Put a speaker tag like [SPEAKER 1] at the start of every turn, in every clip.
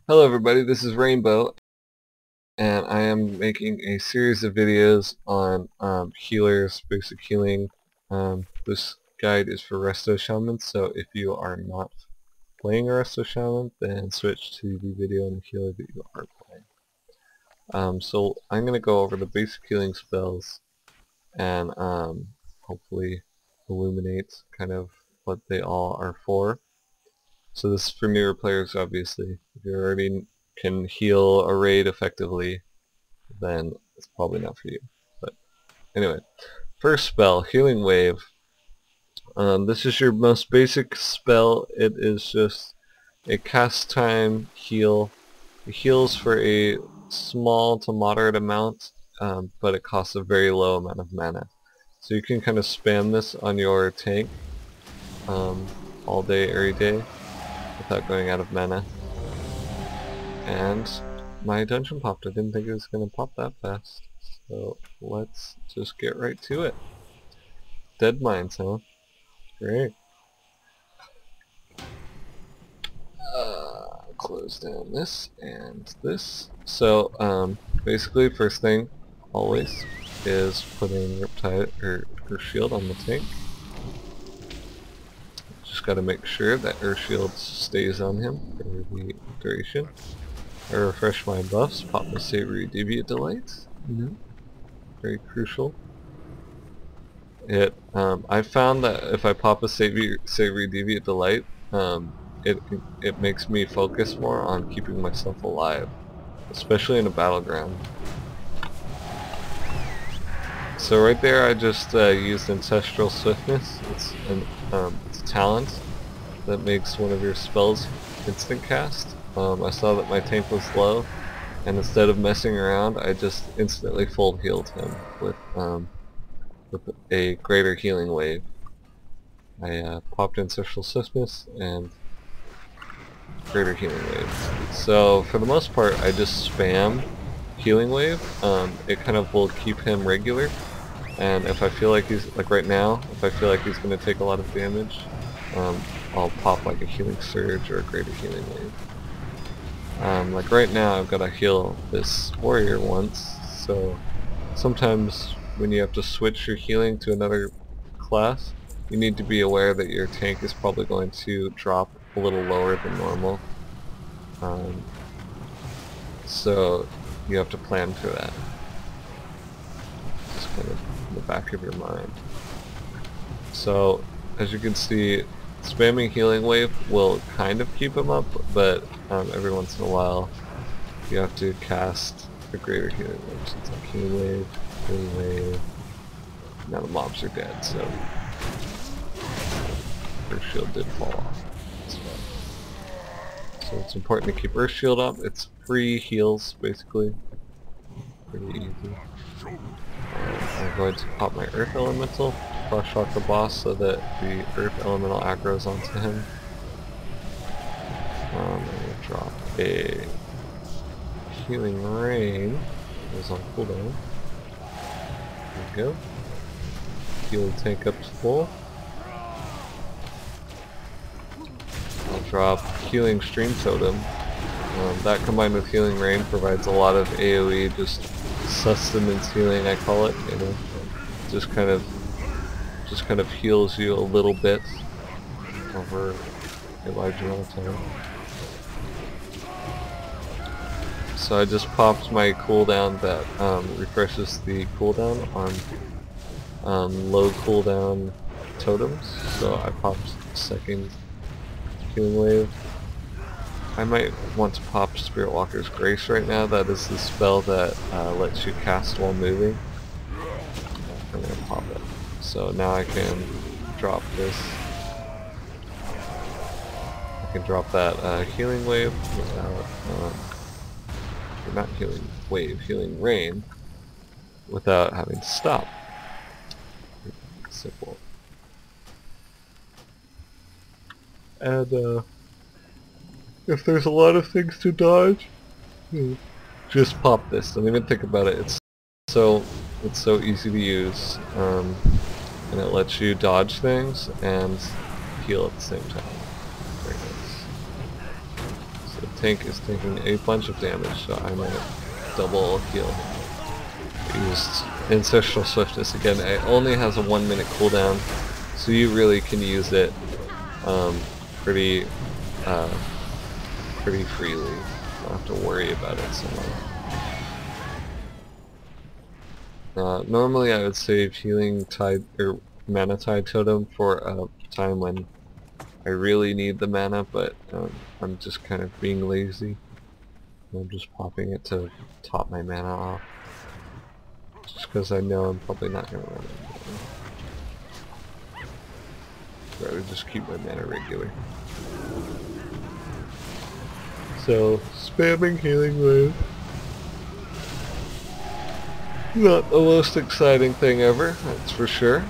[SPEAKER 1] Hello everybody, this is Rainbow, and I am making a series of videos on healers, basic healing. This guide is for Resto Shaman, so if you are not playing a Resto Shaman, then switch to the video on the healer that you are playing. So I'm going to go over the basic healing spells and hopefully illuminate kind of what they all are for. So this is for newer players, obviously. If you already can heal a raid effectively, then it's probably not for you. But anyway, first spell, Healing Wave. This is your most basic spell. It is just a cast time heal. It heals for a small to moderate amount, but it costs a very low amount of mana. So you can kind of spam this on your tank all day, every day, without going out of mana. And my dungeon popped. I didn't think it was going to pop that fast. So let's just get right to it. Dead mines, huh? Great. Close down this and this. So basically first thing always is putting Riptide or shield on the tank. Just gotta make sure that Earth Shield stays on him for the duration. I refresh my buffs, pop my Savory Deviate Delight. Very crucial. I found that if I pop a Savory Deviate Delight, it makes me focus more on keeping myself alive, especially in a battleground. So right there I just used Ancestral Swiftness. It's a talent that makes one of your spells instant cast. I saw that my tank was low, and instead of messing around, I just instantly full healed him with a greater healing wave. I popped Ancestral Swiftness and greater healing wave. So for the most part, I just spam healing wave. It kind of will keep him regular, and if I feel like he's, like right now, if I feel like he's going to take a lot of damage, I'll pop like a healing surge or a greater healing wave. Like right now I've got to heal this warrior once, so sometimes when you have to switch your healing to another class, you need to be aware that your tank is probably going to drop a little lower than normal. So you have to plan for that. Just kind of in the back of your mind. So as you can see, spamming healing wave will kind of keep him up, but every once in a while you have to cast a greater healing wave. So it's like healing wave. Now the mobs are dead, so Earth Shield did fall off. So it's important to keep Earth Shield up. It's free heals basically. Pretty easy. I'm going to pop my Earth Elemental, cross shock the boss so that the Earth Elemental aggros onto him. I'm going to drop a Healing Rain. It was on cooldown. There we go. Heal the tank up to full. I'll drop Healing Stream Totem. That combined with Healing Rain provides a lot of AoE, just sustenance healing I call it, you know. Just kind of heals you a little bit over a large amount of time. So I just popped my cooldown that refreshes the cooldown on low cooldown totems. So I popped second healing wave. I might want to pop Spirit Walker's Grace right now. That is the spell that lets you cast while moving. I'm going to pop it. So now I can drop this. I can drop that healing wave without, or not healing wave, healing rain, without having to stop. Simple. And if there's a lot of things to dodge, just pop this. Don't even think about it. It's so easy to use, and it lets you dodge things and heal at the same time. Very nice. So tank is taking a bunch of damage, so I'm at double heal. Used Ancestral Swiftness again. It only has a 1 minute cooldown, so you really can use it pretty freely. You don't have to worry about it so much. Normally I would save Healing Tide or Mana Tide Totem for a time when I really need the mana, but I'm just kind of being lazy. I'm just popping it to top my mana off. Just because I know I'm probably not going to run it. I'd rather just keep my mana regular. So, spamming Healing Wave. Not the most exciting thing ever, that's for sure.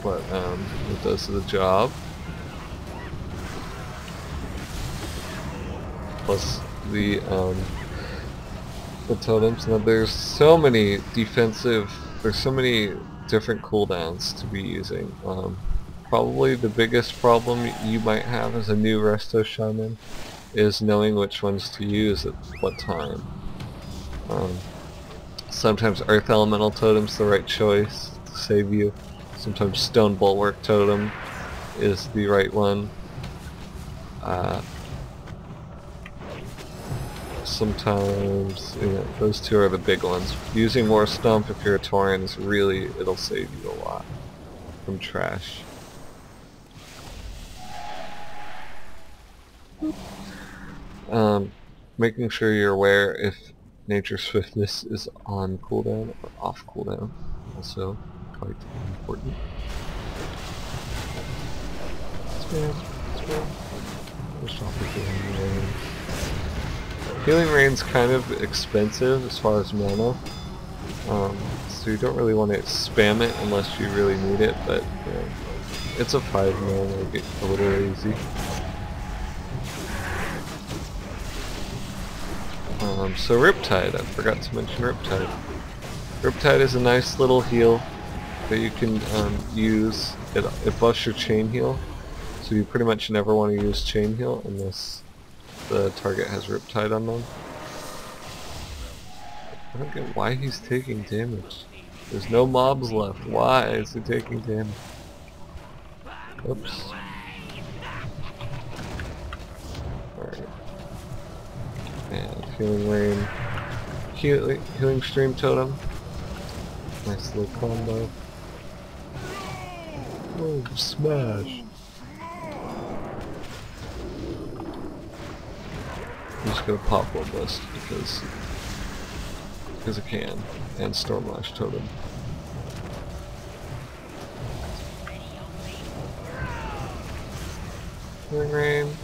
[SPEAKER 1] But, it does the job. Plus the totems. Now there's so many there's so many different cooldowns to be using. Probably the biggest problem you might have as a new Resto Shaman is knowing which ones to use at what time. Sometimes Earth Elemental Totem's the right choice to save you. Sometimes Stone Bulwark Totem is the right one. Sometimes, you know, those two are the big ones. Using War Stomp if you're a Tauren is really, it'll save you a lot from trash. Making sure you're aware if Nature Swiftness is on cooldown or off cooldown, also quite important. Spam. Healing Rain's kind of expensive as far as mana, so you don't really want to spam it unless you really need it, but you know, it's a 5 mana, it'll get a little easy. So Riptide, I forgot to mention Riptide. Riptide is a nice little heal that you can use. It buffs your chain heal, so you pretty much never want to use chain heal unless the target has Riptide on them. I don't get why he's taking damage. There's no mobs left. Why is he taking damage? Oops. Alright. And Healing Rain. Healing Stream Totem. Nice little combo. Oh, smash! I'm just gonna pop Robust because I can, and Stormlash Totem. Healing Rain.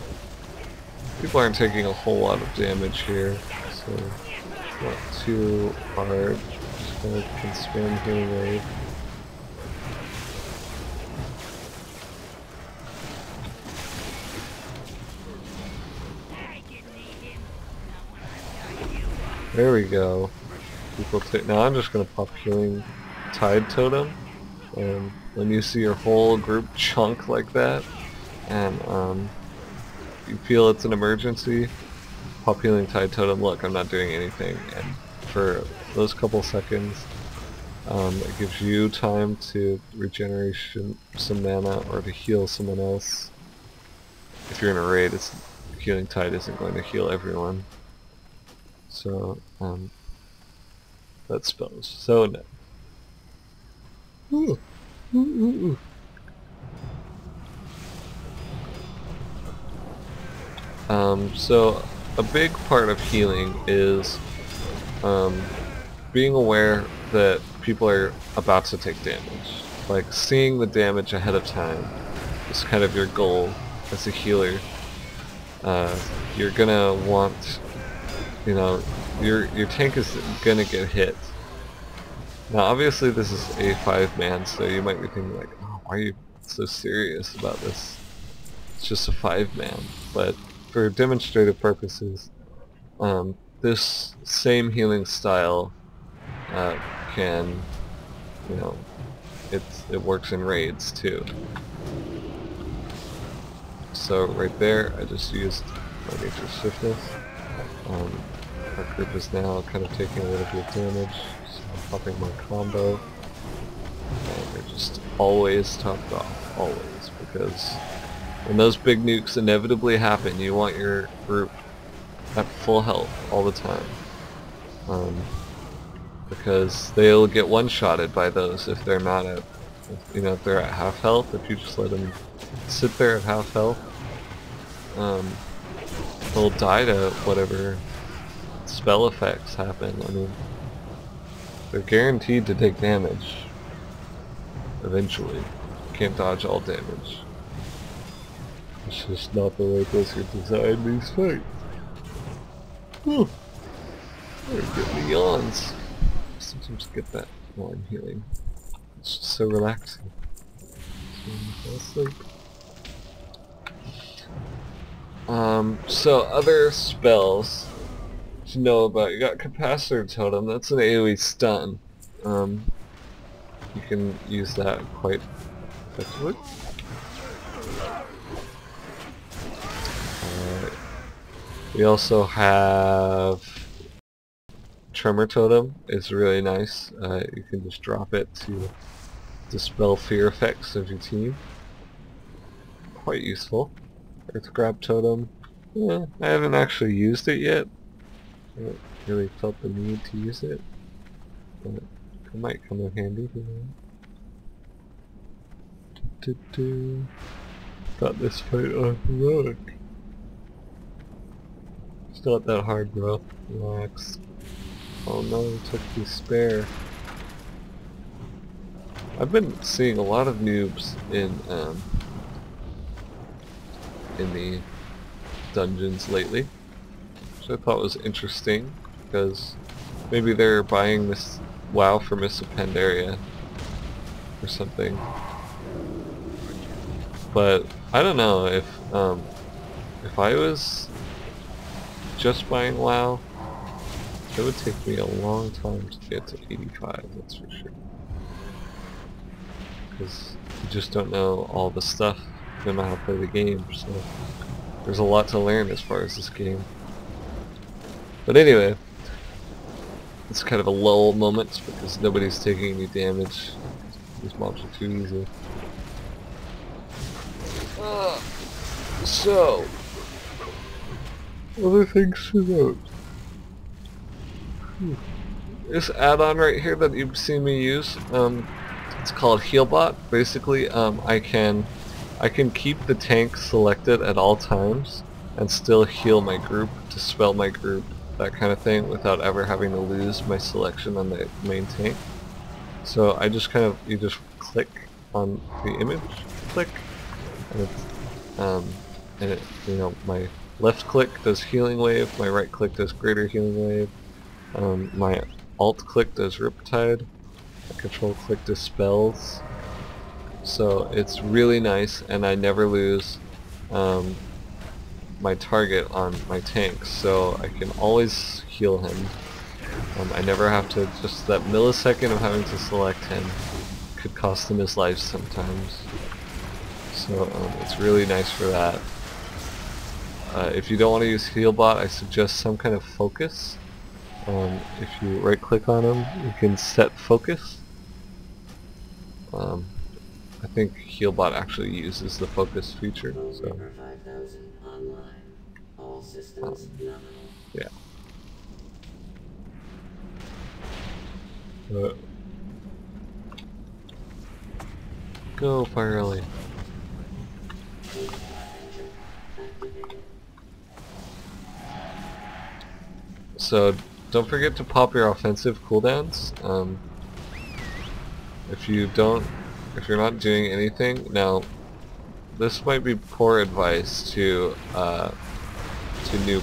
[SPEAKER 1] People aren't taking a whole lot of damage here, so it's not too hard. Just kind of can spam Healing Wave. There we go. People take. Now I'm just gonna pop Healing Tide Totem, and when you see your whole group chunk like that, and you feel it's an emergency, pop Healing Tide Totem. Look, I'm not doing anything, and for those couple seconds, it gives you time to regeneration some mana or to heal someone else. If you're in a raid, Healing Tide isn't going to heal everyone. So, that spells so nice. Ooh. Ooh, ooh, ooh. So a big part of healing is being aware that people are about to take damage. Like seeing the damage ahead of time is kind of your goal as a healer. You're gonna want, you know, your tank is gonna get hit. Now obviously this is a 5-man, so you might be thinking like, oh, why are you so serious about this? It's just a 5-man. But for demonstrative purposes, this same healing style can, you know, it works in raids too. So right there, I just used my nature's swiftness. Our group is now kind of taking a little bit of damage, so I'm popping my combo. And they're just always topped off, always, because when those big nukes inevitably happen, you want your group at full health all the time. Because they'll get one-shotted by those if they're not at, if they're at half health. If you just let them sit there at half health, they'll die to whatever spell effects happen. I mean, they're guaranteed to take damage eventually. You can't dodge all damage. It's just not the way those are designed these fights. Whew. They're getting yawns. I sometimes get that while I'm healing. It's just so relaxing. So asleep. So other spells to know about. You got Capacitor Totem. That's an AoE stun. You can use that quite effectively. We also have Tremor Totem. It's really nice. You can just drop it to dispel fear effects of your team. Quite useful. Earth Grab Totem. Yeah, I haven't actually used it yet. I haven't really felt the need to use it, but it might come in handy. Got this fight on heroic. It's not that hard, bro. Relax. Oh no, he took the spare. I've been seeing a lot of noobs in the dungeons lately, which I thought was interesting, because maybe they're buying this WoW for Mists of Pandaria or something. But I don't know if I was just buying WoW, it would take me a long time to get to 85, that's for sure. Because you just don't know all the stuff, you don't know how to play the game, so there's a lot to learn as far as this game. But anyway, it's kind of a lull moment because nobody's taking any damage. These mobs are too easy. So, other things to note. This add-on right here that you've seen me use, it's called Healbot. Basically, I can keep the tank selected at all times and still heal my group, dispel my group, that kind of thing, without ever having to lose my selection on the main tank. So I just you just click on the image, click, and it, my left click does healing wave, my right click does greater healing wave, my alt click does Riptide, my control click dispels. So it's really nice, and I never lose my target on my tanks, so I can always heal him. I never have to, just that millisecond of having to select him could cost him his life sometimes. So it's really nice for that. If you don't want to use Healbot, I suggest some kind of focus. If you right click on him, you can set focus. I think Healbot actually uses the focus feature, so yeah. Go Fire Ellie. So don't forget to pop your offensive cooldowns. If you're not doing anything, now this might be poor advice to new